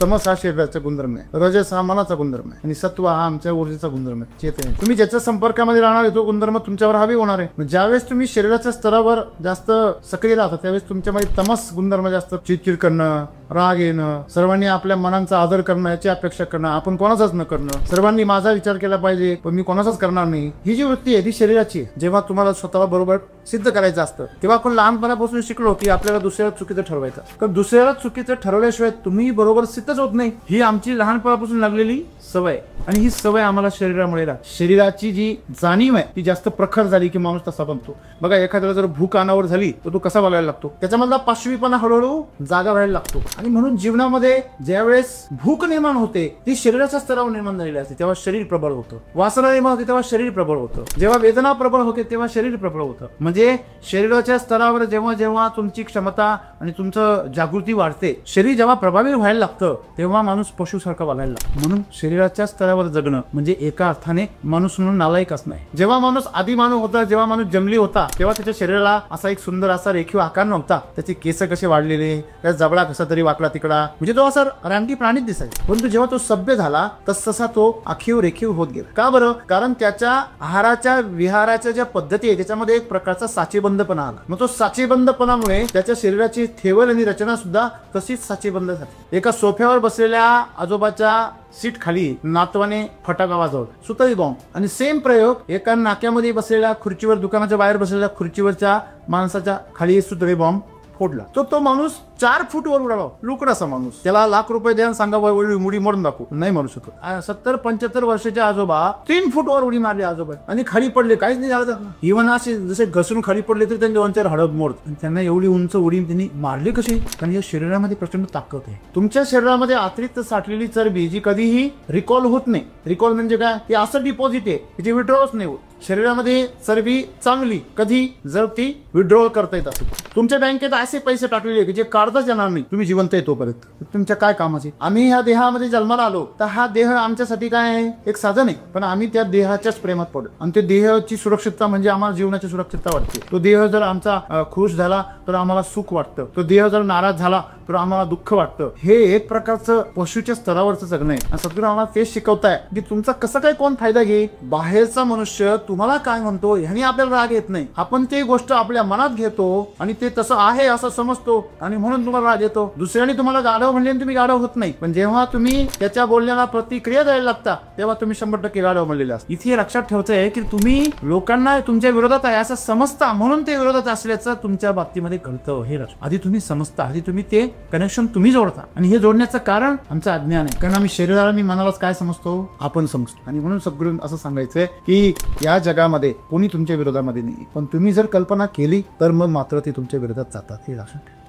तमस हा शरीराचा गुणधर्म आहे, रजस हा मनाचा गुणधर्म आहे आणि सत्व हा आमच्या ऊर्जेचा गुणधर्म आहे, चेतन आहे. तुम्ही ज्याच्या संपर्कामध्ये राहणार आहे तो गुणधर्म तुमच्यावर हावी होणार आहे. ज्यावेळेस तुम्ही शरीराच्या स्तरावर जास्त सक्रिय राहता त्यावेळेस तुमच्यामध्ये तमस गुणधर्म जास्त, चिडचिड करणं, राग येणं, सर्वांनी आपल्या मनांचा आदर करणं, याची अपेक्षा करणं, आपण कोणाचाच न करणं, सर्वांनी माझा विचार केला पाहिजे पण मी कोणाचाच करणार नाही, ही जी वृत्ती आहे ती शरीराची आहे. जेव्हा तुम्हाला स्वतःला बरोबर सिद्ध करायचं असतं तेव्हा आपण लहानपणापासून शिकलो की आपल्याला दुसऱ्याला चुकीचं ठरवायचं, कारण दुसऱ्याला चुकीचं ठरवल्याशिवाय तुम्ही बरोबर सिद्धच होत नाही. ही आमची लहानपणापासून लागलेली सवय आणि ही सवय आम्हाला शरीरामुळे लागते. शरीराची जी जाणीव आहे ती जास्त प्रखर झाली की माणूस तसा बनतो. बघा एखाद्याला जर भूक अनावर झाली तर तो कसा बोलायला लागतो, त्याच्यामधला पाशवीपणा हळूहळू जागा व्हायला लागतो. आणि म्हणून जीवनामध्ये ज्यावेळेस भूक निर्माण होते ती शरीराच्या स्तरावर निर्माण झालेली असते तेव्हा शरीर प्रबळ होतं, वासना निर्माण होते तेव्हा शरीर प्रबळ होतं, जेव्हा वेदना प्रबळ होते तेव्हा शरीर प्रबळ होतं. म्हणजे शरीराच्या स्तरावर जेव्हा जेव्हा तुमची क्षमता आणि तुमचं जागृती वाढते, शरीर जेव्हा प्रभावी व्हायला लागतं तेव्हा माणूस पशुसारखा वागायला लागतो. म्हणून शरीराच्या स्तरावर जगणं म्हणजे एका अर्थाने माणूस म्हणून नालायकच नाही. जेव्हा माणूस आदी मानव होता, जेव्हा माणूस जंगली होता तेव्हा त्याच्या शरीराला असा एक सुंदर असा रेखीव आकार नव्हता, त्याचे केस कसे वाढलेले, त्याचा जबडा कसा तरी वाकडा तिकडा, म्हणजे तो असा रानटी प्राणीच दिसायचा. परंतु जेव्हा तो सभ्य झाला तसा तो आखीव रेखीव होत गेला. का बरं? कारण त्याच्या आहाराच्या विहाराच्या ज्या पद्धती आहे त्याच्यामध्ये एक प्रकारचा साचेबंदपणा आला. मग तो साचेबंदपणामुळे त्याच्या शरीराची ठेवण आणि रचना सुद्धा तशीच साचेबंद झाली. एका सोफ्यावर बसलेल्या आजोबाच्या सीट खाली नातवाने फटाका वाजवला, सुतळी बॉम्ब. आणि सेम प्रयोग एका नाक्यामध्ये बसलेल्या खुर्चीवर, दुकानाच्या बाहेर बसलेल्या खुर्चीवरच्या माणसाच्या खाली सुतळी बॉम्ब फोडला. तो माणूस 4 फूट वर उडाला, लुकडासा माणूस. त्याला लाख रुपये द्या सांगा मुडी मोडून दाखवू, नाही मारू शकत. 70-75 वर्षाचे आजोबा 3 फूट वर उडी मारली आजोबा आणि खाली पडले, काहीच नाही झालं. इव्हन असे जसे घसरून खाली पडले तरी त्यांच्या वंचार हडप मोड. त्यांना एवढी उंच उडी त्यांनी मारली कशी? कारण या शरीरामध्ये प्रचंड ताकद आहे. तुमच्या शरीरामध्ये अतिरिक्त साठलेली चरबी जी कधीही रिकॉल होत नाही. रिकॉल म्हणजे काय? ती असं डिपॉझिट आहे जे विड्रॉलच नाही होत. शरीरामध्ये चरबी चांगली कधी जर ती विड्रॉल करता येत असेल. तुमच्या बँकेत असे पैसे टाकलेले की जे काढताच येणार नाही, तुम्ही जिवंत आहे तोपर्यंत. तुमच्या काय कामाचे? आम्ही ह्या देहामध्ये जन्माला आलो तर हा देह आमच्यासाठी काय आहे? एक साधन आहे. पण आम्ही त्या देहाच्याच प्रेमात पडलो आणि ते देहाची सुरक्षितता म्हणजे आम्हाला जीवनाची सुरक्षितता वाटते. तो देह जर आमचा खुश झाला तर आम्हाला सुख वाटतं, तो देह जर नाराज झाला तर आम्हाला दुःख वाटतं. हे एक प्रकारचं पशुच्या स्तरावरचं जगणं आहे. सद्गुरू आम्हाला तेच शिकवताय की तुमचा कसा काय कोण फायदा घे. बाहेरचा मनुष्य तुम्हाला काय म्हणतो ह्याने आपल्याला राग येत नाही, आपण ते गोष्ट आपल्या मनात घेतो आणि ते तसं आहे असं समजतो आणि म्हणून तुम्हाला राग येतो. दुसऱ्याने तुम्हाला गाढव म्हणले तुम्ही गाढव होत नाही, पण जेव्हा तुम्ही त्याच्या बोलण्याला प्रतिक्रिया द्यायला लागता तेव्हा तुम्ही 100% गाढव म्हणलेले असता. इथे लक्षात ठेवायचं की तुम्ही लोकांना तुमच्या विरोधात आहे असं समजता म्हणून ते विरोधात असल्याचं तुमच्या बाबतीमध्ये घडतं. हे आधी तुम्ही समजता, आधी तुम्ही ते कनेक्शन तुम्ही जोडता. आणि हे जोडण्याचं कारण आमचं अज्ञान आहे, कारण आम्ही शरीराला मी मनालाच काय समजतो? आपण समजतो. आणि म्हणून सद्गुरू असं सांगायचंय की या जगामध्ये कोणी तुमच्या विरोधामध्ये नाही, पण तुम्ही जर कल्पना केली तर मग मात्र ते तुमच्या विरोधात जातात. हे लक्षात ठेवा.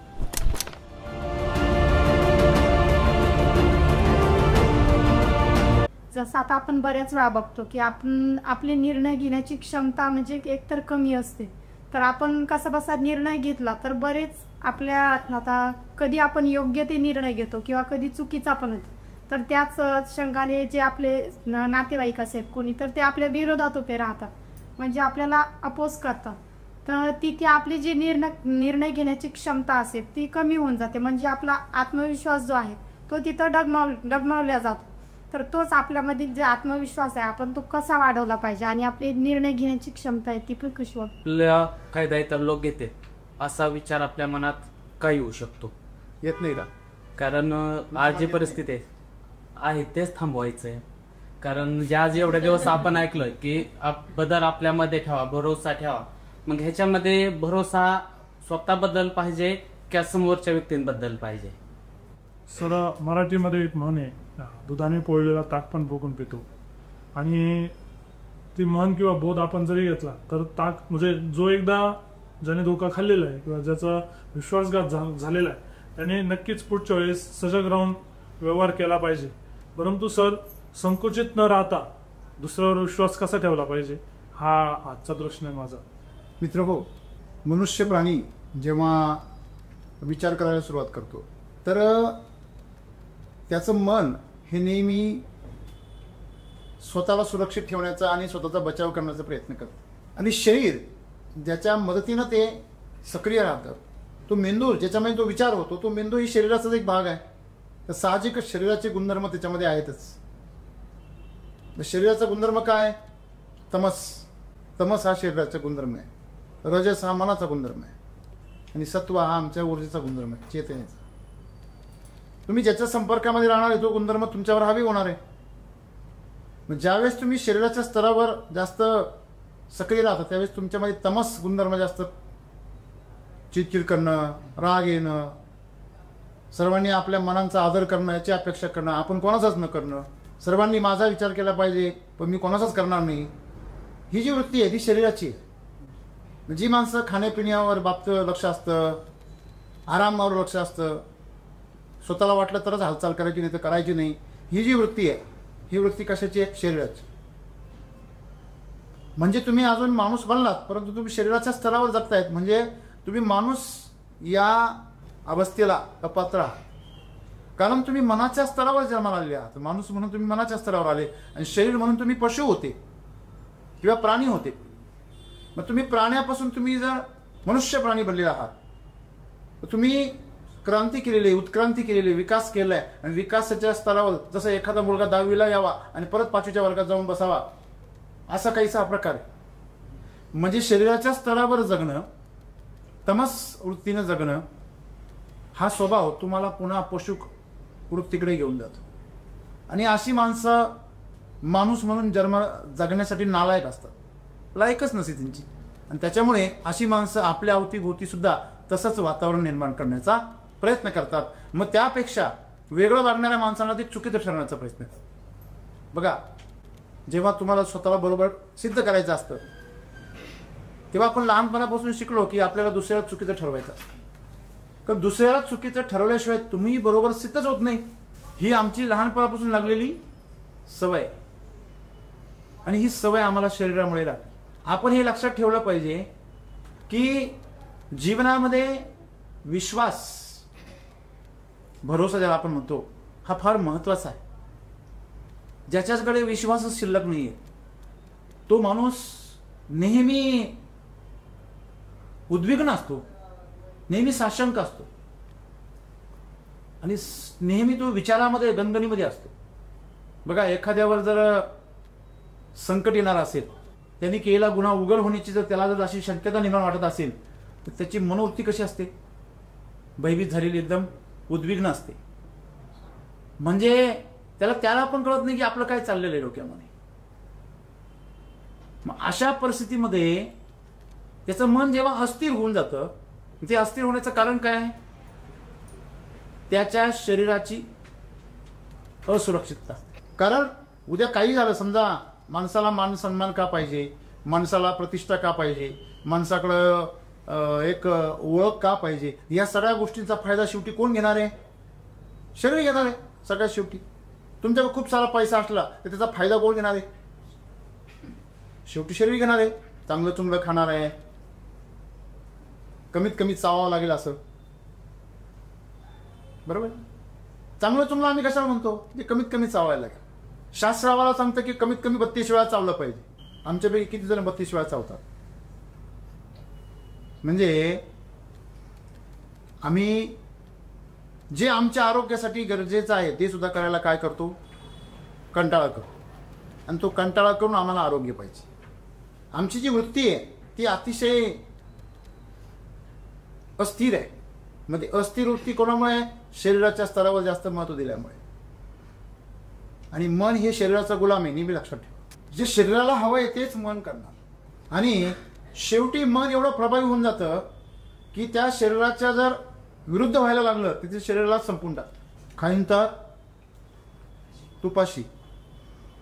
जसं आता आपण बऱ्याच वेळा बघतो की आपण आपले निर्णय घेण्याची क्षमता म्हणजे एकतर कमी असते, तर आपण कसा बसा निर्णय घेतला तर बरेच आपल्या आता कधी आपण योग्य ते निर्णय घेतो किंवा कधी चुकीचा पण होतो. तर त्याच शंकाने जे आपले नातेवाईक असेल कोणी तर ते आपल्या विरोधात उभे राहतात, म्हणजे आपल्याला अपोज करतात. तर तिथे आपली जी निर्णय घेण्याची क्षमता असेल ती कमी होऊन जाते, म्हणजे आपला आत्मविश्वास जो आहे तो तिथं डगमवला जातो. तर तोच आपल्यामधील जे आत्मविश्वास आहे आपण तो कसा वाढवला पाहिजे आणि आपली निर्णय घेण्याची क्षमता आहे ती पण कशी आपल्या कायदा तर लोक घेते असा विचार आपल्या मनात काय येऊ शकतो? येत नाही का? कारण आज जी परिस्थिती आहे तेच थांबवायचं आहे. कारण ज्या एवढ्या दिवस आपण ऐकलं की बदल आपल्यामध्ये ठेवा, भरोसा ठेवा. मग ह्याच्यामध्ये भरोसा स्वतःबद्दल पाहिजे किंवा समोरच्या व्यक्तींबद्दल पाहिजे? सर मराठीमध्ये एक म्हण आहे, दुधाने पोळलेला ताक पण बघून पितो. आणि ती म्हण किंवा बोध आपण जरी घेतला तर ताक म्हणजे जो एकदा ज्याने धोका खाल्लेला आहे किंवा ज्याचा विश्वासघात झालेला आहे त्याने नक्कीच पुढच्या वेळेस सजग राहून व्यवहार केला पाहिजे. परंतु सर संकुचित न राहता दुसऱ्यावर विश्वास कसा ठेवला पाहिजे हा आजचा प्रश्न आहे माझा. मित्र हो, मनुष्य प्राणी जेव्हा विचार करायला सुरुवात करतो तर त्याचं मन हे नेहमी स्वतःला सुरक्षित ठेवण्याचा आणि स्वतःचा बचाव करण्याचा प्रयत्न करतं. आणि शरीर ज्याच्या मदतीनं ते सक्रिय राहतं, तो मेंदू ज्याच्यामध्ये तो विचार होतो, तो मेंदू ही शरीराचाच एक भाग आहे. तर साहजिकच शरीराचे गुणधर्म त्याच्यामध्ये आहेतच. शरीराचा गुणधर्म काय? तमस. तमस हा शरीराचा गुणधर्म आहे. रजस हा मनाचा गुणधर्म आहे. आणि सत्व हा आमच्या ऊर्जेचा गुणधर्म आहे, चेतनेचा. तुम्ही ज्याच्या संपर्कामध्ये राहणार आहे तो गुणधर्म तुमच्यावर हावी होणार आहे. ज्यावेळेस तुम्ही शरीराच्या स्तरावर जास्त सक्रिय राहता त्यावेळेस तुमच्यामध्ये तमस गुणधर्म जास्त, चिडचिड करणं, राग येणं, सर्वांनी आपल्या मनांचा आदर करणं, याची अपेक्षा करणं, आपण कोणाचाच न करणं, सर्वांनी माझा विचार केला पाहिजे पण मी कोणाचाच करणार नाही, ही जी वृत्ती आहे ती शरीराची आहे. जी माणसं खाण्यापिण्यावर बाबत लक्ष असतं, आरामावर लक्ष असतं, स्वतःला वाटलं तरच हालचाल करायची नाही तर करायची नाही, ही जी वृत्ती आहे ही वृत्ती कशाची आहे? शरीराची. म्हणजे तुम्ही अजून माणूस बनलात परंतु तुम्ही शरीराच्या स्तरावर जगतायत, म्हणजे तुम्ही माणूस या अवस्थेला अपात्र आहात. कारण तुम्ही मनाच्या स्तरावर जन्माला आले आहात. माणूस म्हणून तुम्ही मनाच्या स्तरावर आले आणि शरीर म्हणून तुम्ही पशु होते किंवा प्राणी होते. मग तुम्ही प्राण्यापासून तुम्ही जर मनुष्य प्राणी बनलेला आहात तर तुम्ही क्रांती केलेली, उत्क्रांती केलेली, विकास केलाय. आणि विकासाच्या स्तरावर जसं एखादा मुलगा 10वीला यावा आणि परत 5वीच्या वर्गात जाऊन बसावा असा काहीसा प्रकार आहे. म्हणजे शरीराच्या स्तरावर जगणं, तमस वृत्तीनं जगणं हा स्वभाव तुम्हाला पुन्हा पशु वृत्तीकडे घेऊन जातो. आणि अशी माणसं माणूस म्हणून जन्म जगण्यासाठी नालायक असतात, लायकच नसते त्यांची. आणि त्याच्यामुळे अशी माणसं आपल्या अवतीभोवती सुद्धा तसंच वातावरण निर्माण करण्याचा प्रयत्न करतात. मग त्यापेक्षा वेगळं वागणाऱ्या माणसांना ते चुकीचं ठरवण्याचा प्रयत्न करतात. बघा, जेव्हा तुम्हाला स्वतःला बरोबर सिद्ध करायचं असतं तेव्हा आपण लहानपणापासून शिकलो की आपल्याला दुसऱ्याला चुकीचं ठरवायचं असतं. कारण दुसऱ्याला चुकीचं ठरवल्याशिवाय तुम्ही बरोबर सिद्धच होत नाही. ही आमची लहानपणापासून लागलेली सवय, आणि ही सवय आम्हाला शरीरामुळे लागते. आपण हे लक्षात ठेवलं पाहिजे की जीवनामध्ये विश्वास, भरोसा ज्याला आपण म्हणतो, हा फार महत्वाचा आहे. ज्याच्याकडे विश्वासच शिल्लक नाहीये तो माणूस नेहमी उद्विग्न असतो, नेहमी साशंक असतो आणि नेहमी तो विचारामध्ये, गणगणीमध्ये असतो. बघा, एखाद्यावर जर संकट येणार असेल, त्यांनी केलेला गुन्हा उघड होण्याची जर त्याला जर अशी शक्यता निर्माण वाटत असेल तर त्याची मनोवृत्ती कशी असते? भयभीत झालेली, एकदम उद्विग्न असते. म्हणजे त्याला पण कळत नाही की आपलं काय चाललेलं आहे डोक्यामध्ये. मग अशा परिस्थितीमध्ये त्याचं मन जेव्हा अस्थिर होऊन जातं, ते अस्थिर होण्याचं कारण काय आहे? त्याच्या शरीराची असुरक्षितता. कारण उद्या काही झालं, समजा माणसाला मान सन्मान का पाहिजे, माणसाला प्रतिष्ठा का पाहिजे, माणसाकडं एक ओळख का पाहिजे, या सगळ्या गोष्टींचा फायदा शेवटी कोण घेणार आहे? शरीर घेणार आहे सगळ्यात शेवटी. तुमच्याकडे खूप सारा पैसा असला तर त्याचा फायदा कोण घेणार आहे? शेवटी शरीर घेणार आहे. चांगलं चुंगलं खाणार आहे, कमीत कमी चावावं लागेल असं, बरोबर? चांगलं चुंगलं आम्ही कशाला म्हणतो? ते कमीत कमी चावायला लागेल. शास्त्र आम्हाला सांगतं की कमीत कमी 32 वेळा चावलं पाहिजे. आमच्यापैकी किती जण 32 वेळा चावतात? म्हणजे आम्ही जे आमच्या आरोग्यासाठी गरजेचं आहे ते सुद्धा करायला काय करतो? कंटाळा करतो. आणि तो कंटाळा करून आम्हाला आरोग्य पाहिजे. आमची जी वृत्ती आहे ती अतिशय अस्थिर आहे. मग ती अस्थिर वृत्ती कोणामुळे? शरीराच्या स्तरावर जास्त महत्व दिल्यामुळे. आणि मन हे शरीराचा गुलाम आहे, नेहमी लक्षात ठेवा. जे शरीराला हवं आहे तेच मन करणार. आणि शेवटी मन एवढं प्रभावी होऊन जातं की त्या शरीराच्या जर विरुद्ध व्हायला लागलं तर ते शरीराला संपून टाकतं. खाईन तर तुपाशी,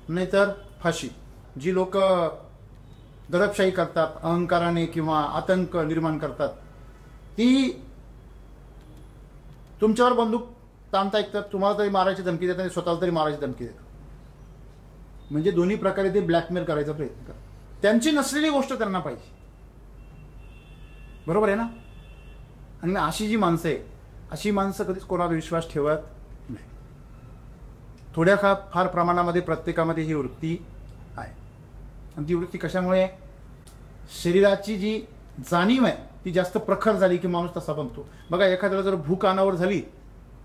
नाहीतर फाशी. जी लोक दडपशाही करतात, अहंकाराने किंवा आतंक निर्माण करतात, ती तुमच्यावर बंदूक ताणता ऐकतात, तुम्हाला तरी मारायची धमकी देतात आणि स्वतःला तरी मारायची धमकी देतात. म्हणजे दोन्ही प्रकारे ते ब्लॅकमेल करायचा प्रयत्न करतात. त्यांची नसलेली गोष्ट त्यांना पाहिजे, बरोबर आहे ना? आणि अशी जी माणसं आहे, अशी माणसं कधीच कोणावर विश्वास ठेवत नाही. थोड्या फार प्रमाणामध्ये प्रत्येकामध्ये ही वृत्ती आहे. आणि ती वृत्ती कशामुळे? शरीराची जी जाणीव आहे ती जास्त प्रखर झाली की माणूस तसा बनतो. बघा, एखाद्याला जर भूक अनावर झाली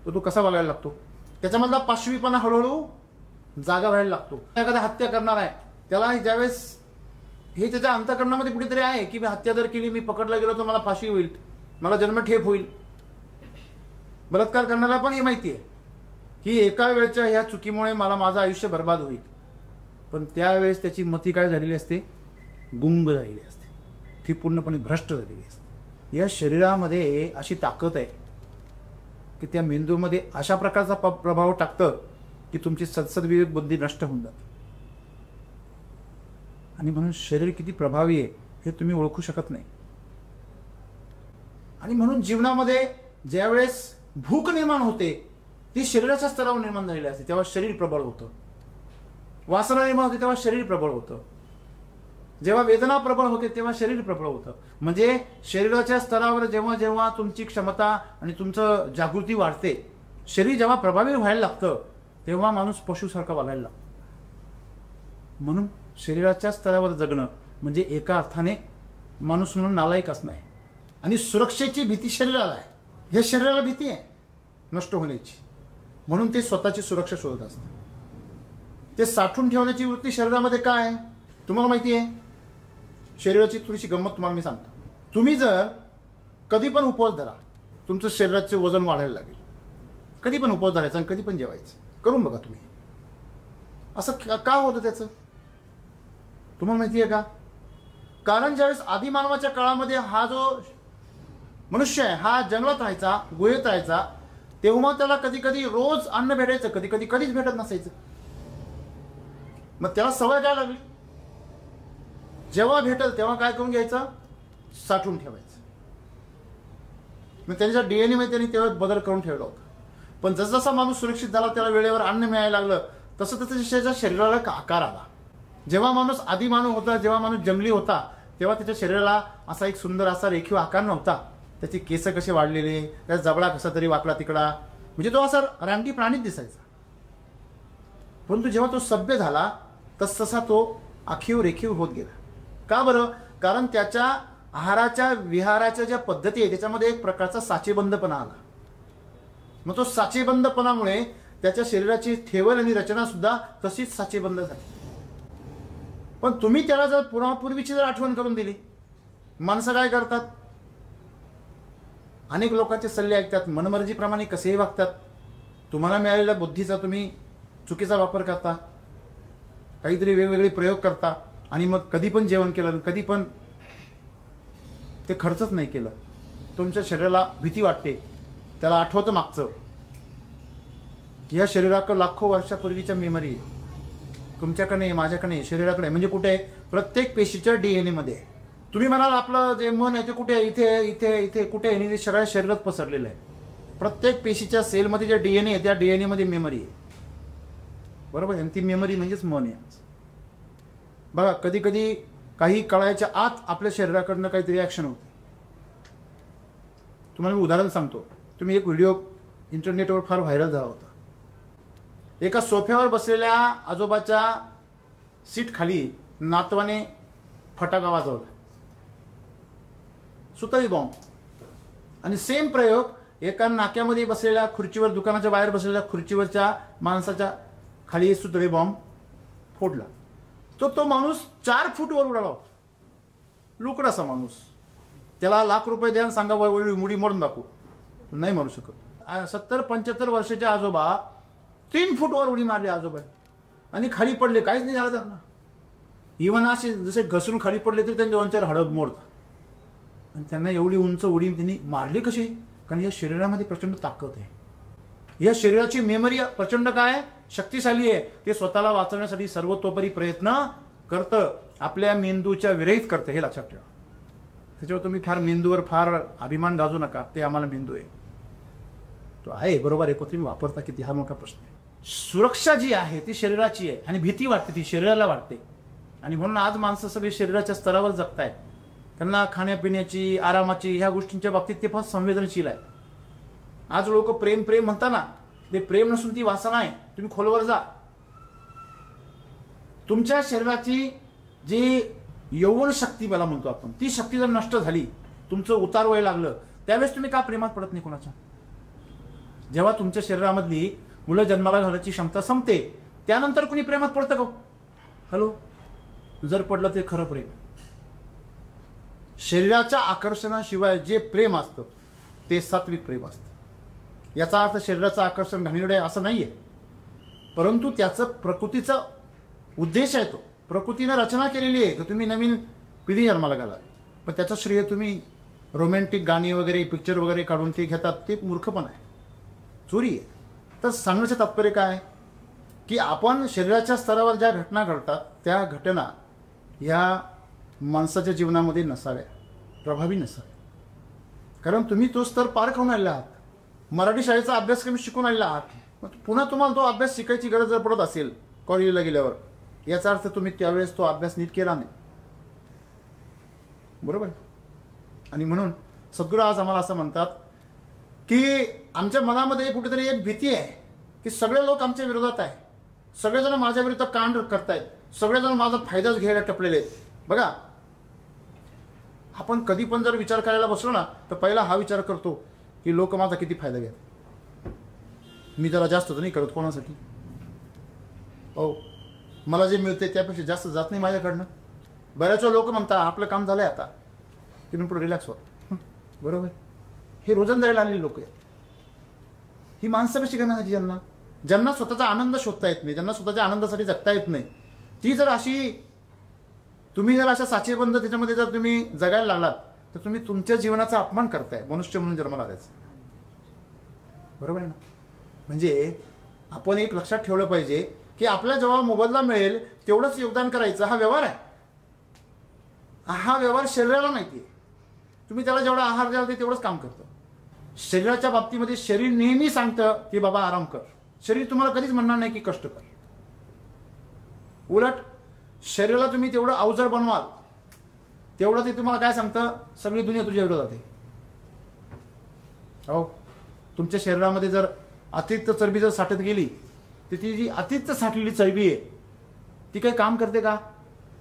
तर तो कसा वागायला लागतो? त्याच्यामधला पाशवीपणा हळूहळू जागा व्हायला लागतो. एखादा हत्या करणार आहे त्याला ज्यावेळेस हे त्याच्या अंतःकरणामध्ये कुठेतरी आहे की मी हत्या जर केली, मी पकडला गेलो तर मला फाशी होईल, मला जन्मठेप होईल. बलात्कार करणारा पण हे माहिती आहे की एका वेळच्या ह्या चुकीमुळे मला माझं आयुष्य बर्बाद होईल. पण त्यावेळेस त्याची मती काय झालेली असते, गुंग झालेली असते, ती पूर्णपणे भ्रष्ट झालेली असते. या शरीरामध्ये अशी ताकद आहे की त्या मेंदूमध्ये अशा प्रकारचा प्रभाव टाकतं की तुमची सद्सद्विवेक बुद्धी नष्ट होऊन जाते. आणि म्हणून शरीर किती प्रभावी आहे हे तुम्ही ओळखू शकत नाही. आणि म्हणून जीवनामध्ये ज्यावेळेस भूक निर्माण होते ती शरीराच्या स्तरावर निर्माण झालेली असते, तेव्हा शरीर प्रबळ होतं. वासना निर्माण होते तेव्हा शरीर प्रबळ होतं. जेव्हा वेदना प्रबळ होते तेव्हा शरीर प्रबळ होतं. म्हणजे शरीराच्या स्तरावर जेव्हा जेव्हा तुमची क्षमता आणि तुमचं जागृती वाढते, शरीर जेव्हा प्रभावी व्हायला लागतं तेव्हा माणूस पशुसारखा वागायला लागतो. म्हणून शरीराच्या स्तरावर जगणं म्हणजे एका अर्थाने माणूस म्हणून नालायक असणं आहे. आणि सुरक्षेची भीती शरीराला आहे. हे शरीराला भीती आहे नष्ट होण्याची, म्हणून ते स्वतःची सुरक्षा शोधत असतं. ते साठवून ठेवण्याची वृत्ती शरीरामध्ये काय आहे तुम्हाला माहिती आहे. शरीराची थोडीशी गंमत तुम्हाला मी सांगतो. तुम्ही जर कधी पण उपवास धरा, तुमचं शरीराचं वजन वाढायला लागेल. कधी पण उपवास धरायचा आणि कधी पण जेवायचं, करून बघा तुम्ही. असं का होतं त्याचं तुम्हाला माहिती आहे का. कारण ज्यावेळेस आदिमानवाच्या काळामध्ये हा जो मनुष्य आहे हा जंगलात राहायचा, गुहेत राहायचा, तेव्हा त्याला कधी कधी रोज अन्न भेटायचं, कधी कधी कधीच भेटत नसायचं. मग त्याला सवय काय लागली, जेव्हा भेटल तेव्हा काय करून घ्यायचं, साठवून ठेवायचं. मग त्यांच्या डीएनए मध्ये त्यांनी तेव्हा बदल करून ठेवला होता. पण जसजसा माणूस सुरक्षित झाला, त्याला वेळेवर अन्न मिळायला लागलं, तसं त्याच्या शरीराला आकार आला. जेव्हा माणूस आदिमानव होता, जेव्हा माणूस जंगली होता, तेव्हा त्याच्या शरीराला असा एक सुंदर असा रेखीव आकार नव्हता. त्याचे केस कसे वाढलेले, त्याचा जबडा कसा तरी वाकडा तिकडा, म्हणजे तो असा रानटी प्राणीच दिसायचा. परंतु जेव्हा तो सभ्य झाला तसतसा तो आखीव रेखीव होत गेला. का बरं, कारण त्याच्या आहाराच्या विहाराच्या ज्या पद्धती आहे त्याच्यामध्ये एक प्रकारचा साचेबंदपणा आला. मग तो साचेबंदपणामुळे त्याच्या शरीराची ठेवण आणि रचना सुद्धा तशीच साचेबंद झाली. पण तुम्ही त्याला जर पूर्वीची जर आठवण करून दिली, माणसं काय करतात, अनेक लोकांचे सल्ले ऐकतात, मनमर्जीप्रमाणे कसेही वागतात. तुम्हाला मिळालेल्या बुद्धीचा तुम्ही चुकीचा वापर करता, काहीतरी वेगवेगळे प्रयोग करता, आणि मग कधी पण जेवण केलं, कधी पण ते खर्चच नाही केलं. तुमच्या शरीराला भीती वाटते, त्याला आठवतं मागचं. या शरीराकडे लाखो वर्षापूर्वीच्या मेमरी आहे. तुमच्याकडे, माझ्याकडे, शरीराकडे, म्हणजे कुठे, प्रत्येक पेशीच्या डीएनए मध्ये. तुम्ही म्हणाल आपलं जे मन आहे ते कुठे, इथे इथे इथे कुठे, हे सगळ्या शरीरात पसरलेलं आहे. प्रत्येक पेशीच्या सेलमध्ये जे डीएनए आहे त्या डीएनए मध्ये मेमरी आहे, बरोबर आहे. ती मेमरी म्हणजेच मन आहे. बघा, कधी कधी काही काळाच्या आत आपल्या शरीराकडनं काहीतरी रिॲक्शन होते. तुम्हाला मी उदाहरण सांगतो. तुम्ही एक व्हिडिओ इंटरनेटवर फार व्हायरल झाला होता. एका सोफ्यावर बसलेल्या आजोबाच्या सीट खाली नातवाने फटाका वाजवला, सुतळी बॉम्ब. आणि सेम प्रयोग एका नाक्यामध्ये बसलेल्या खुर्चीवर, दुकानाच्या बाहेर बसलेल्या खुर्चीवरच्या माणसाच्या खाली सुतळी बॉम्ब फोडला. तो माणूस 4 फूटवर उडाला होता. लुकडासा असा माणूस. त्याला लाख रुपये द्या, सांगा मुडी मोडून दाखवू, नाही मारू शकत. 70-75 वर्षाचे आजोबा 3 फूटवर उडी मारली आजोबा, आणि खाली पडले, काहीच नाही झालं त्यांना. इव्हन असे जसे घसरून खाली पडले तरी त्यांच्या 2-4 हडप मोडतात. आणि त्यांना एवढी उंच उडी त्यांनी मारली कशी, कारण या शरीरामध्ये प्रचंड ताकद आहे. या शरीराची मेमरी प्रचंड काय शक्तिशाली आहे. ते स्वतःला वाचवण्यासाठी सर्वतोपरी प्रयत्न करतं, आपल्या मेंदूच्या विरहित करतं, हे लक्षात ठेवा. त्याच्यावर तुम्ही फार मेंदूवर फार अभिमान गाजू नका. ते आम्हाला मेंदू आहे, तो आहे, बरोबर आहे, तुम्ही वापरता किती, हा मोठा प्रश्न आहे. सुरक्षा जी आहे ती शरीराची आहे, आणि भीती वाटते ती शरीराला वाटते. आणि म्हणून आज माणसं सगळी शरीराच्या स्तरावर जगतायत. त्यांना खाण्यापिण्याची, आरामाची, ह्या गोष्टींच्या बाबतीत ते फार संवेदनशील आहे. आज लोक प्रेम प्रेम म्हणता ना, ते प्रेम नसून ती वासना आहे. तुम्ही खोलवर जा. तुमच्या शरीराची जी यौवन शक्ती मला म्हणतो आपण, ती शक्ती जर नष्ट झाली, तुमचं उतार वय लागलं, त्यावेळेस तुम्ही का प्रेमात पडत नाही कोणाच्या. जेव्हा तुमच्या शरीरामधली मुलं जन्माला घालायची क्षमता संपते. त्यानंतर कुणी प्रेमात पडतं का? हॅलो, जर पडलं ते खरं प्रेम. शरीराच्या आकर्षणाशिवाय जे प्रेम असतं ते सात्विक प्रेम असतं. याचा अर्थ शरीराचं आकर्षण घाणेरडं आहे असं नाहीये, परंतु त्याचं प्रकृतीचा उद्देश आहे. तो प्रकृतीनं रचना केलेली आहे की तुम्ही नवीन पिढी जन्माला घाला, पण त्याचं श्रेय तुम्ही रोमॅन्टिक गाणी वगैरे पिक्चर वगैरे काढून ते घेतात, ते मूर्खपण आहे, चोरी आहे. तर सांगण्याचं तात्पर्य काय की आपण शरीराच्या स्तरावर ज्या घटना घडतात त्या घटना ह्या माणसाच्या जीवनामध्ये नसाव्या, प्रभावी नसाव्या. कारण तुम्ही तो स्तर पार करून आलेला आहात. मराठी शाळेचा अभ्यासक्रम शिकून आलेला आहात. मग पुन्हा तुम्हाला तो अभ्यास शिकायची गरज जर पडत असेल कॉलेजला गेल्यावर, याचा अर्थ तुम्ही त्यावेळेस तो अभ्यास नीट केला नाही. बरोबर. आणि म्हणून सद्गुरू आज आम्हाला असं म्हणतात की आमच्या मनामध्ये कुठेतरी एक भीती आहे की सगळे लोक आमच्या विरोधात आहे, सगळेजण माझ्या विरुद्ध कांड करतायत, सगळेजण माझा फायदाच घ्यायला टपलेले आहेत. बघा, आपण कधी पण जर विचार करायला बसलो ना तर पहिला हा विचार करतो की लोक माझा किती फायदा घेतात. मी जरा जास्त तर नाही करत कोणासाठी, हो मला जे मिळते त्यापेक्षा जास्त जात नाही माझ्याकडनं. बऱ्याच लोक म्हणतात आपलं काम झालंय आता, तिथून पुढे रिलॅक्स व्हा. बरोबर. हे रोजंदारीला आलेली लोक आहेत. ही माणसं कशी करणार ज्यांना स्वतःचा आनंद शोधता येत नाही, ज्यांना स्वतःच्या आनंदासाठी जगता येत नाही, ती जर अशी तुम्ही जर अशा साचेबंद त्याच्यामध्ये जर तुम्ही जगायला लागलात तर तुम्ही तुमच्या जीवनाचा अपमान करताय मनुष्य म्हणून जन्माला आल्याचं. बरोबर आहे ना. म्हणजे आपण एक लक्षात ठेवलं पाहिजे की आपल्या जेव्हा मोबदला मिळेल तेवढंच योगदान करायचं, हा व्यवहार आहे. हा व्यवहार शरीराला माहिती आहे. तुम्ही त्याला जेवढा आहार द्याल ते तेवढंच काम करतं. शरीराच्या बाबतीमध्ये शरीर नेहमी सांगतं की बाबा आराम कर. शरीर तुम्हाला कधीच म्हणणार नाही की कष्ट कर. उलट शरीराला तुम्ही तेवढं अवजड बनवाल तेवढं ते तुम्हाला काय सांगतं, सगळी दुनिया तुझ्या विरोधात आहे. हो, तुमच्या शरीरामध्ये जर अतिरिक्त चरबी जर साठत गेली तर ती जी अतिरिक्त साठलेली चरबी आहे ती काही काम करते का?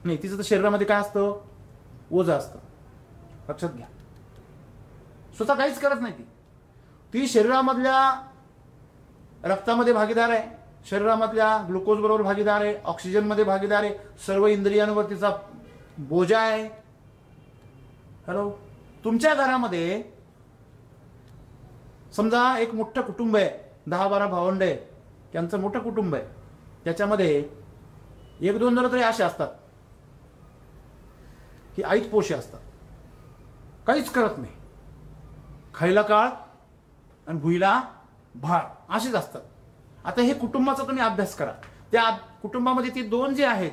नाही. तिचं तर शरीरामध्ये काय असतं, ओझं असतं. लक्षात घ्या. स्वतः काहीच करत नाही ती शरीरामधल्या रक्तामध्ये भागीदार आहे, शरीरामधल्या ग्लुकोज बरोबर भागीदार आहे, ऑक्सिजनमध्ये भागीदार आहे, सर्व इंद्रियांवर तिचा बोजा आहे. हॅलो, तुमच्या घरामध्ये समजा एक मोठं कुटुंब आहे, 10-12 भावंड आहे, त्यांचं मोठं कुटुंब आहे. त्याच्यामध्ये 1-2 जण तरी असे असतात की ऐत पोषे असतात, काहीच करत नाही, खायला काळ आणि भुईला भार असेच असतात. आता हे कुटुंबाचा तुम्ही अभ्यास करा. त्या कुटुंबामध्ये ते 2 जे आहेत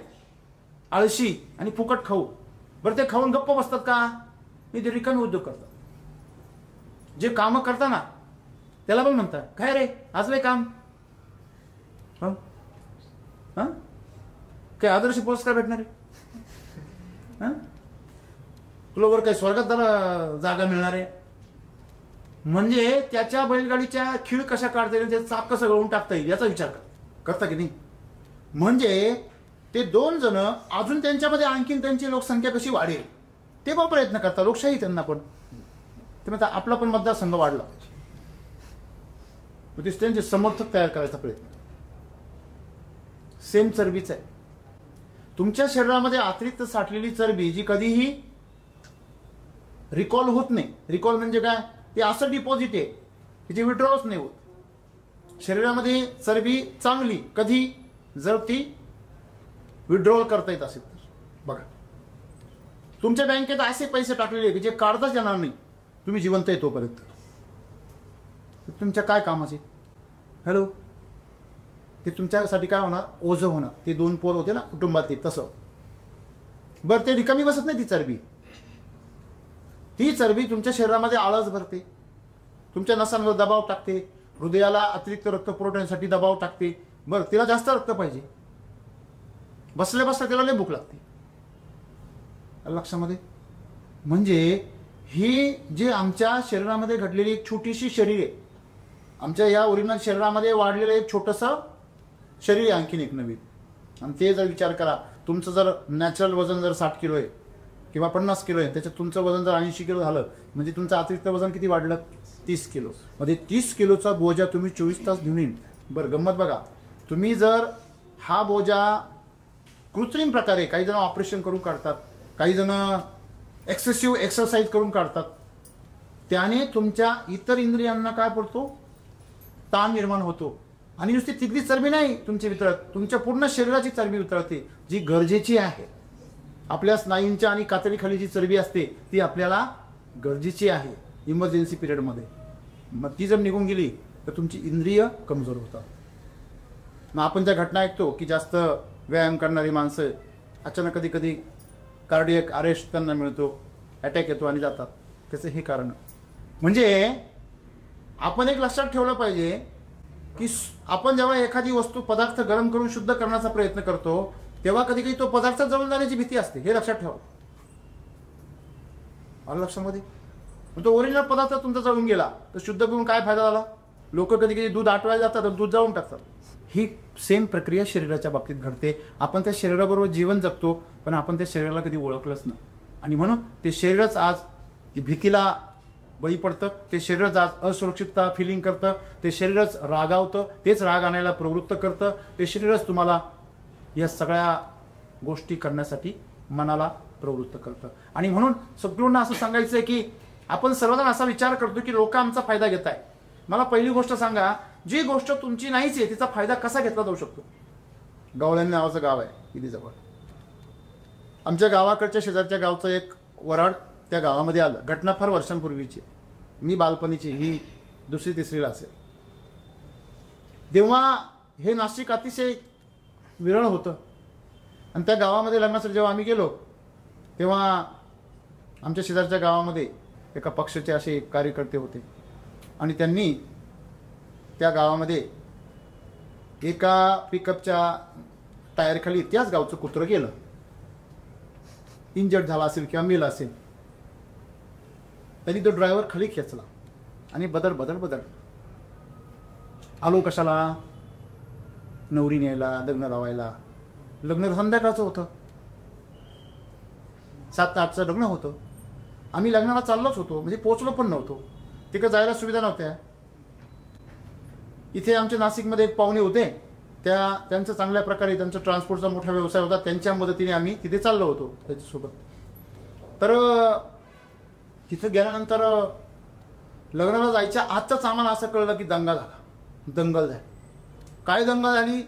आळशी आणि फुकट खाऊ, बरं ते खाऊन गप्प बसतात का? ते रिकामी उद्योग करतात. जे कामं करताना त्याला पण म्हणतात काय रे आज लय काम, काय आदर्श पुरस्कार भेटणार आहे, तुला वर काय स्वर्गात त्याला जागा मिळणार आहे. म्हणजे त्याच्या बैलगाडीच्या खीळ कशा काढता येईल, त्याचं चाक कसं गळून टाकता येईल याचा विचार करता की नाही. म्हणजे ते 2 जण अजून त्यांच्यामध्ये आणखीन त्यांची लोकसंख्या कशी वाढेल ते पण प्रयत्न करतात. लोकशाही त्यांना पण ते म्हणतात आपला पण मतदारसंघ वाढला पाहिजे, त्यांचे समर्थक तयार करायचा प्रयत्न. सेम चरबीच आहे. तुमच्या शरीरामध्ये अतिरिक्त साठलेली चरबी जी कधीही रिकॉल होत नाही. रिकॉल म्हणजे काय, ते असं डिपॉझिट आहे की जे विड्रॉच नाही होत. शरीरामध्ये चरबी चांगली कधी जर ती विड्रॉल करता येत असेल तर. बघा, तुमच्या बँकेत असे पैसे टाकलेले की जे काढताच येणार नाही तुम्ही जिवंत आहे तोपर्यंत. तुमच्या काय कामाचे. हॅलो, ते तुमच्यासाठी काय होणार, ओझं होणार. ते 2 पोर होते ना कुटुंबातले तसं. बरं, ते रिकामी बसत नाही ती चरबी. ती चरबी तुमच्या शरीरामध्ये आळस भरते, तुमच्या नसांवर दबाव टाकते, हृदयाला अतिरिक्त रक्त पुरवठ्यासाठी दबाव टाकते. बरं, तिला जास्त रक्त पाहिजे, बसल्या बसल्या तिला लय भूक लागते. लक्षामध्ये. म्हणजे ही जे आमच्या शरीरामध्ये घडलेली एक छोटीशी शरीर आहे, आमच्या या ओरिजिनल शरीरामध्ये वाढलेलं एक छोटंसं शरीर आहे आणखीन एक नवीन. आणि ते जर विचार करा, तुमचं जर नॅचरल वजन जर 60 किलो आहे किंवा 50 किलो आहे, त्याच्यात तुमचं वजन जर 80 किलो झालं म्हणजे तुमचं अतिरिक्त वजन किती वाढलं, 30 किलो. म्हणजे 30 किलोचा बोजा तुम्ही 24 तास घेऊन येईल. बरं गंमत बघा, तुम्ही जर हा बोजा कृत्रिम प्रकारे, काही जण ऑपरेशन करून काढतात, काही जण एक्सेसिव्ह एक्सरसाइज करून काढतात, त्याने तुमच्या इतर इंद्रियांना काय पडतो, ताण निर्माण होतो. आणि नुसती तिथली चरबी नाही तुमची वितळत, तुमच्या पूर्ण शरीराची चरबी वितळते, जी गरजेची आहे. आपल्या स्नायूंच्या आणि कातडीखाली जी चरबी असते ती आपल्याला गरजेची आहे इमर्जन्सी पिरियडमध्ये. मग ती जर निघून गेली तर तुमची इंद्रिय कमजोर होतात. मग आपण त्या घटना ऐकतो की जास्त व्यायाम करणारी माणसं अचानक कधी कधी कार्डियक अरेस्ट त्यांना मिळतो, अटॅक येतो आणि जातात. त्याचं हे कारण म्हणजे आपण एक लक्षात ठेवलं पाहिजे की आपण जेव्हा एखादी वस्तू पदार्थ गरम करून शुद्ध करण्याचा प्रयत्न करतो तेव्हा कधी कधी तो पदार्थ जळून जाण्याची भीती असते, हे लक्षात ठेवा. आलं लक्षामध्ये? तो ओरिजिनल पदार्थ तुमचा जळून गेला तर शुद्ध करून काय फायदा झाला? लोक कधी कधी दूध आटवायला जातात तर दूध जाळून टाकतात. ही सेम प्रक्रिया शरीराच्या बाबतीत घडते. आपण त्या शरीराबरोबर जीवन जगतो पण आपण त्या शरीराला कधी ओळखलंच नाही. आणि म्हणून ते शरीरच आज भीतीला बळी पडतं, ते शरीरच आज असुरक्षितता फिलिंग करतं, ते शरीरच रागावतं, तेच राग आणायला प्रवृत्त करतं, ते शरीरच तुम्हाला या सगळ्या गोष्टी करण्यासाठी मनाला प्रवृत्त करतं. आणि म्हणून सगळ्यांना असं सांगायचं आहे की आपण सर्वजण असा विचार करतो की लोक आमचा फायदा घेत आहे. मला पहिली गोष्ट सांगा, जी गोष्ट तुमची नाहीच आहे तिचा फायदा कसा घेतला जाऊ शकतो? गवळण नावाचं गाव आहे इथे जवळ. आमच्या गावाकडच्या शेजारच्या गावचं एक वराड त्या गावामध्ये आलं. घटना फार वर्षांपूर्वीची, मी बालपणीची, ही दुसरी तिसरीला असेल. तेव्हा हे नाशिक अतिशय विरळ होतं आणि त्या गावामध्ये लग्नासाठी जेव्हा आम्ही गेलो तेव्हा आमच्या शेजारच्या गावामध्ये एका पक्षाचे असे कार्यकर्ते होते आणि त्यांनी त्या गावामध्ये एका पिकअपच्या टायरखाली त्याच गावचं कुत्रं गेलं, इंजर्ड झाला असेल किंवा मेला असेल. त्यांनी तो ड्रायव्हर खाली खेचला आणि बदल बदल बदल आलो कशाला? नवरी न्यायला, लग्न लावायला. लग्न संध्याकाळचं होतं, 7 ते 8चं लग्न होतं. आम्ही लग्नाला चाललोच होतो, म्हणजे पोचलो पण नव्हतो, तिकडे जायला सुविधा नव्हत्या. इथे आमच्या नाशिकमध्ये एक पाहुणे होते, त्यांचं चांगल्या प्रकारे त्यांचा ट्रान्सपोर्टचा मोठा व्यवसाय होता, त्यांच्या मदतीने आम्ही तिथे चाललो होतो त्याच्यासोबत. तर तिथं गेल्यानंतर लग्नाला जायच्या आजच आम्हाला असं कळलं की दंगा झाला, दंगल झाली. काय दंगल झाली?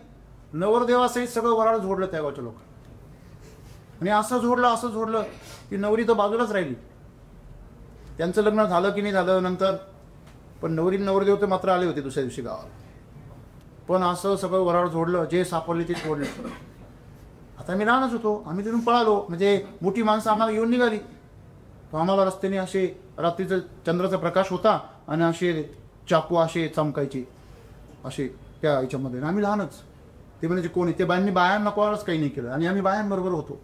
नवरदेवासहित सगळं वराड झोडलं त्या गावच्या लोकांनी. आणि असं झोडलं की नवरी तर बाजूलाच राहिली. त्यांचं लग्न झालं की नाही झालं नंतर, पण नवरदेव तर मात्र आले होते दुसऱ्या दिवशी गावाला. पण असं सगळं वराड झोडलं, जे सापडले ते सोडले. आता मी लहानच होतो, आम्ही तिथून पळालो, म्हणजे मोठी माणसं आम्हाला येऊन निघाली. तो आम्हाला रस्त्याने असे रात्रीचं चंद्राचा प्रकाश होता आणि असे चाकू असे चमकायचे असे त्या याच्यामध्ये. आम्ही लहानच, ते म्हणजे कोणी ते बायांना कोणालाच काही नाही केलं. आणि आम्ही बायांबरोबर होतो,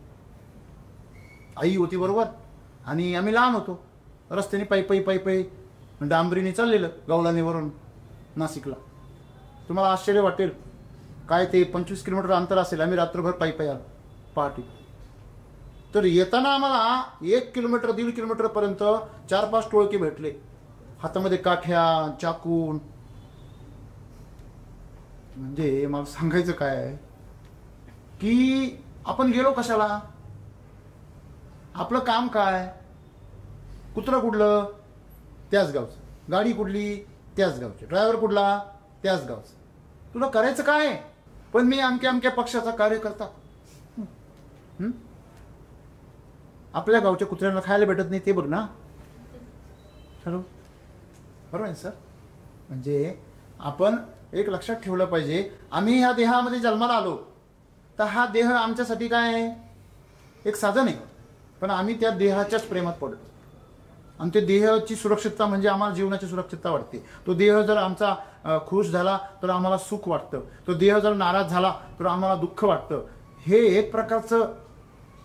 आई होती बरोबर, आणि आम्ही लहान होतो. रस्त्याने पायी डांबरीने चाललेलं गवळणीवरून नाशिकला. तुम्हाला आश्चर्य वाटेल, काय ते 25 किलोमीटर अंतर असेल. आम्ही रात्रभर पायी आलो पहाटे. तर येताना आम्हाला 1 किलोमीटर 1.5 किलोमीटरपर्यंत 4-5 टोळके भेटले, हातामध्ये काठ्या, चाकून. म्हणजे मला सांगायचं काय आहे की आपण गेलो कशाला? आपलं काम काय? कुत्रं कुठलं? त्याच गावचं. गाडी कुठली? त्याच गावची. ड्रायव्हर कुठला? त्याच गावचं. तुला करायचं काय? पण मी अमक्या पक्षाचा कार्यकर्ता. आपल्या गावच्या कुत्र्यांना खायला भेटत नाही ते बघ ना. बरोबर आहे सर? म्हणजे आपण एक लक्षात ठेवलं पाहिजे, आम्ही ह्या देहामध्ये जन्माला आलो तर हा देह आमच्यासाठी काय आहे? एक साधन आहे. पण आम्ही त्या देहाच्याच प्रेमात पडतो आणि ते देहाची सुरक्षितता म्हणजे आम्हाला जीवनाची सुरक्षितता वाटते. तो देह जर आमचा खुश झाला तर आम्हाला सुख वाटतं, तो देह जर नाराज झाला तर आम्हाला दुःख वाटतं. हे एक प्रकारचं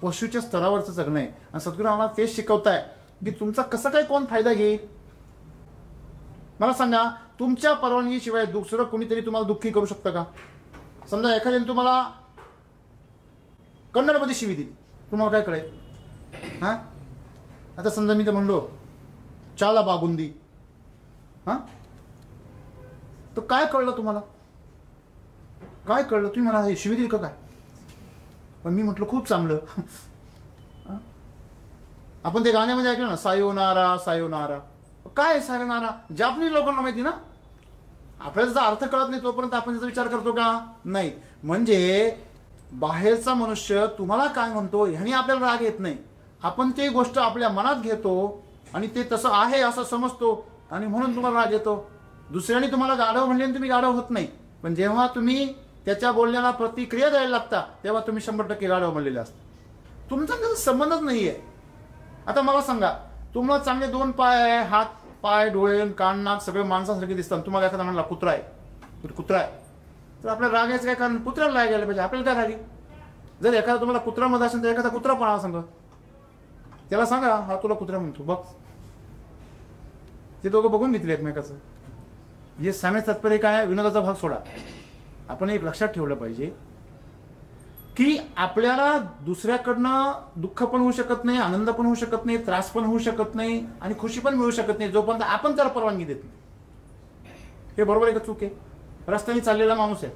पशुच्या स्तरावरचं जगणं आहे. आणि सद्गुरू आम्हाला तेच शिकवताय की तुमचा कसं काय कोण फायदा घेईल? मला सांगा, तुमच्या परवानगीशिवाय दुसरं कोणीतरी तुम्हाला दुःखी करू शकतं का? समजा एखाद्याने तुम्हाला कन्नडमध्ये शिवी दिली, तुम्हाला काय कळेल? हां, आता समजा मी तर म्हणलो चाला बागुंदी, हां, तर काय कळलं तुम्हाला? काय कळलं तुम्ही मला शिवी दिली का काय? पण मी म्हटलं खूप चांगलं. आपण ते गाण्यामध्ये ऐकलं ना, सायोनारा सायोनारा. काय सायोनारा? जापनीज लोकांना माहिती ना. आपल्याला जर अर्थ कळत नाही तोपर्यंत आपण त्याचा विचार करतो का? नाही. म्हणजे बाहेरचा मनुष्य तुम्हाला काय म्हणतो ह्यानी आपल्याला राग येत नाही. आपण ते गोष्ट आपल्या मनात घेतो आणि ते तसं आहे असं समजतो आणि म्हणून तुम्हाला राग येतो. दुसऱ्याने तुम्हाला गाढव म्हणले तुम्ही गाढव होत नाही. पण जेव्हा तुम्ही त्याच्या बोलण्याला प्रतिक्रिया द्यायला लागता तेव्हा तुम्ही 100% गाढव म्हणलेले असता. तुमचा त्याचा संबंधच नाहीये. आता मला सांगा, तुम्हाला चांगले 2 पाय आहे, हात पाय डोळे कान नाक सगळे माणसासारखे दिसतात. तुम्हाला एखादा म्हणला कुत्रा आहे, कुत्रा आहे, तर आपल्याला राग यायचं काय कारण? कुत्र्याला राग यायला पाहिजे, आपल्याला काय रागी? जर एखादा तुम्हाला कुत्र्यामध्ये असेल तर एखादा कुत्रा पण सांगा, त्याला सांगा हा तुला कुत्रा म्हणतो बघ. ते दोघं बघून घेतले एकमेकाचं. हे सांगण्याचं तात्पर्य काय? विनोदाचा भाग सोडा. आपण एक लक्षात ठेवलं पाहिजे की आपल्याला दुसऱ्याकडनं दुःख पण होऊ शकत नाही, आनंद पण होऊ शकत नाही, त्रास पण होऊ शकत नाही आणि खुशी पण मिळू शकत नाही जोपर्यंत आपण त्याला परवानगी देत नाही. हे बरोबर आहे का चूक आहे? रस्त्याने चाललेला माणूस आहे,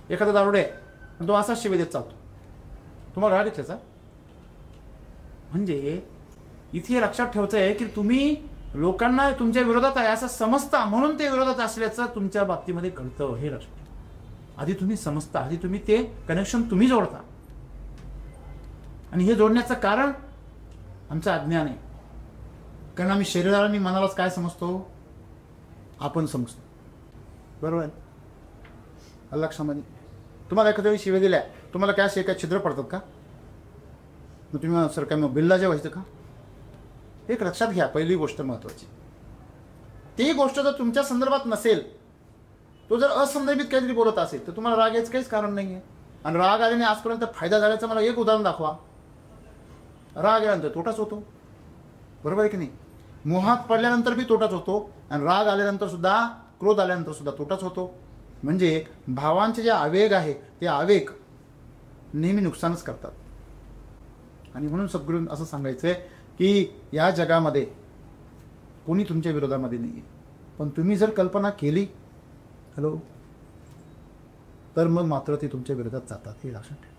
एखादा दारुडे आहे, तो असाच शिवे देत चालतो, तुम्हाला राग येतो त्याचा? म्हणजे इथे लक्षात ठेवायचं आहे की तुम्ही लोकांना तुमच्या विरोधात आहे असं समजता म्हणून ते विरोधात असल्याचं तुमच्या बाबतीमध्ये कळतं. हे लक्षात आधी तुम्ही समजता, आधी तुम्ही ते कनेक्शन तुम्ही जोडता. आणि हे जोडण्याचं कारण आमचं अज्ञान आहे. कारण आम्ही शरीराला आणि मनालाच काय समजतो? आपण समजतो. बरोबर आहे? लक्षामध्ये तुम्हाला एखाद्या वेळी शिवे दिल्या, तुम्हाला काय काय छिद्र पडतात का? मग तुम्ही सर काय मग बिल्ला जेवायचं का? एक लक्षात घ्या, पहिली गोष्ट महत्वाची. ती गोष्ट जर तुमच्या संदर्भात नसेल, तो जर असंदर्भित काहीतरी बोलत असेल तर तुम्हाला राग यायचं काहीच कारण नाहीये. आणि राग आल्याने आजपर्यंत फायदा झाल्याचं मला एक उदाहरण दाखवा. राग आल्यानंतर तोटाच होतो. बरोबर आहे की नाही? मोहात पडल्यानंतर बी तोटाच होतो आणि राग आल्यानंतर सुद्धा, क्रोध आल्यानंतर सुद्धा तोटाच होतो. म्हणजे भावांचे जे आवेग आहे ते आवेग नेहमी नुकसानच करतात. आणि म्हणून सद्गुरूंना असं सांगायचंय की या जगामध्ये कोणी तुमच्या विरोधामध्ये नाहीये, पण तुम्ही जर कल्पना केली तर मग मात्र ते तुमच्या विरोधात जातात. हे लक्षात ठेवा.